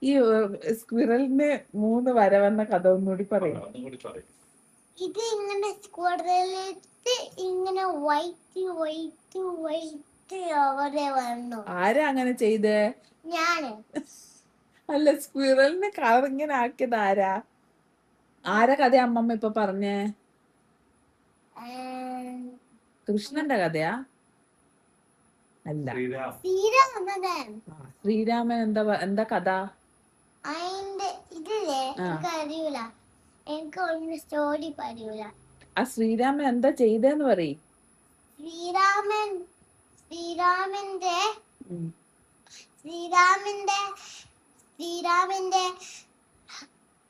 ഈ സ്ക്വിറലിന് 3 വര വന്ന കഥ ഒന്നുകൂടി പറയും. ഇത് ഇങ്ങനെ സ്ക്വിറലിട്ട് ഇങ്ങനെ വൈറ്റ് വൈറ്റ് വൈറ്റ് അവിടെ വന്നു. ആരാ അങ്ങനെ ചെയ്തേ? ഞാന്. അല്ല, സ്ക്വിറലിന് കളർ ഇങ്ങനെ ആക്കിയത് ആരാ? ആരാ കഥ അമ്മമ്മ ഇപ്പൊ പറഞ്ഞേ? കൃഷ്ണന്റെ കഥയാ? അല്ല, ശ്രീരാമൻ. എന്താ കഥ? അതിന്റെ ഇതില്ലേ എനിക്ക് അറിയൂല, എനിക്ക് ഒന്നും സ്റ്റോറി പറയൂല. ആ ശ്രീരാമൻ എന്താ ചെയ്തെന്ന് പറയും. ശ്രീരാമന്റെ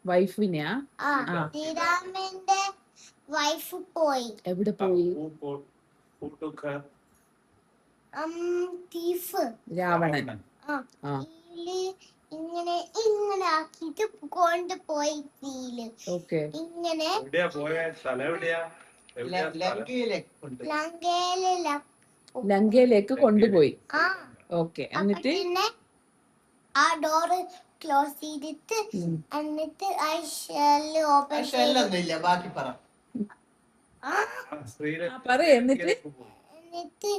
വൈഫിനെയാ? ശ്രീരാമന്റെ വൈഫ് പോയി. എവിടെ പോയി? രാവണൻ. ഇങ്ങനെ ഇങ്ങനെ ആക്കിട്ട് കൊണ്ടുപോയി തീയില്. ഇങ്ങനെ ലങ്കയിലേക്ക് കൊണ്ടുപോയി. ഓക്കെ, എന്നിട്ട് ആ ഡോറ് ക്ലോസ് ചെയ്തിട്ട് എന്നിട്ട് ആ ഷെല്ല് ഓപ്പൺ ചെയ്തിട്ട് എന്നിട്ട്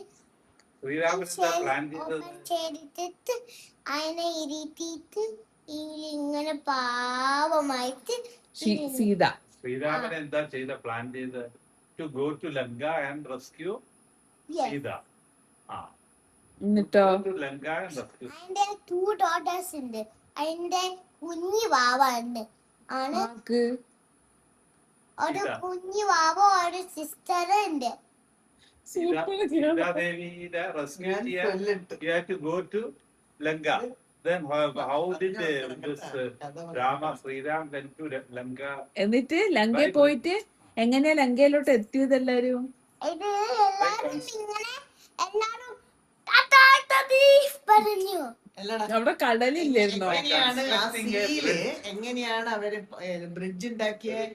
ചെയ്തിട്ട് അതിനെ ഇരുത്തിയിട്ട് ഇങ്ങനെ പാവമായിട്ട് സീത. ശ്രീരാമൻ എന്താ ചെയ്ത പ്ലാൻ ചെയ്ത് to go to Lanka and rescue Sita. എന്നിട്ടോ അതിന്റെ 2 ഡോട്ടേഴ്സ് ഉണ്ട്. അതിന്റെ കുഞ്ഞു വാവ ഉണ്ട്. ആണ് ഒരു കുഞ്ഞു വാവ ഒരു സിസ്റ്റർ ഉണ്ട്. സീതാദേവിയുടെ റെസ്ക്യൂ ചെയ്യാൻ you have to go to Lanka. Then how did this Rama Sriram went to Lanka? എന്നിട്ട് ലങ്കയിൽ പോയിട്ട് എങ്ങനെയാ ലങ്കയിലോട്ട് എത്തിയത് എല്ലാരും? ഇത് എല്ലാരും ഇങ്ങനെ എല്ലാരും പറഞ്ഞു. അവിടെ കടലില്ലായിരുന്നോ? എങ്ങനെയാണ് അവര് ബ്രിഡ്ജ് ഉണ്ടാക്കിയത്?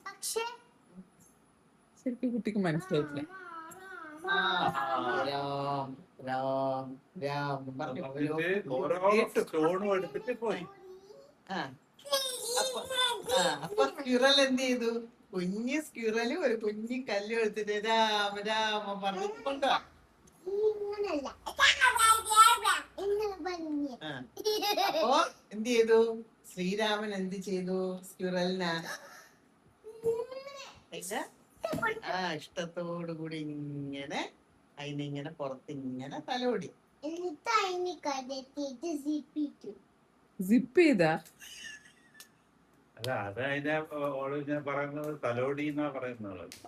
പക്ഷേ ശരിക്കും കുട്ടിക്ക് മനസ്സിലായിട്ടില്ല. അപ്പൊ സ്ക്വിറൽ എന്ത് ചെയ്തു? കുഞ്ഞ് സ്ക്വിറല് ഒരു കുഞ്ഞി കല്ല് എടുത്തിട്ട് രാമ രാമ പറഞ്ഞു കൊണ്ടുവാ. അപ്പൊ എന്ത് ചെയ്തു? ശ്രീരാമൻ എന്ത് ചെയ്തു? സ്ക്വിറലിനാ ഇഷ്ടത്തോടു കൂടി ഇങ്ങനെ അതിനിങ്ങനെ പുറത്തിങ്ങനെ തലോടി. സിപ്പ് ചെയ്താ?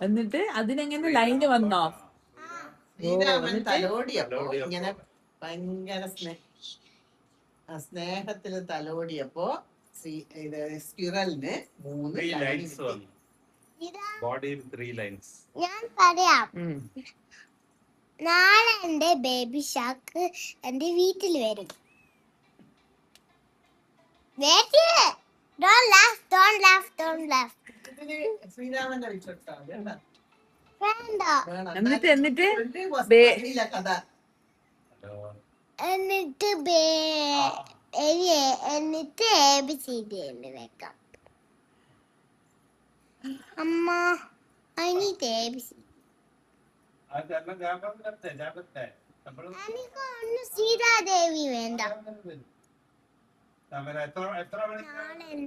എന്നിട്ട് അതിനെങ്ങനെ ലൈന് വന്നോ? ശ്രീരാമൻ തലോടിയപ്പോ ഇങ്ങനെ ഭയങ്കര സ്നേഹത്തില് തലോടിയപ്പോ സ്ക്വിറലിന് 3 ലൈൻസ് വന്നു. ഞാൻ പറയാം. നാളെ എന്റെ ബേബി ഷാക്ക് എന്റെ വീട്ടിൽ വരും. ശ്രീരാമന്റെ എന്നിട്ട് എന്നിട്ട് ABCD വെക്കാം. അമ്മ എനിക്കൊന്ന് സീതാദേവി വേണ്ട.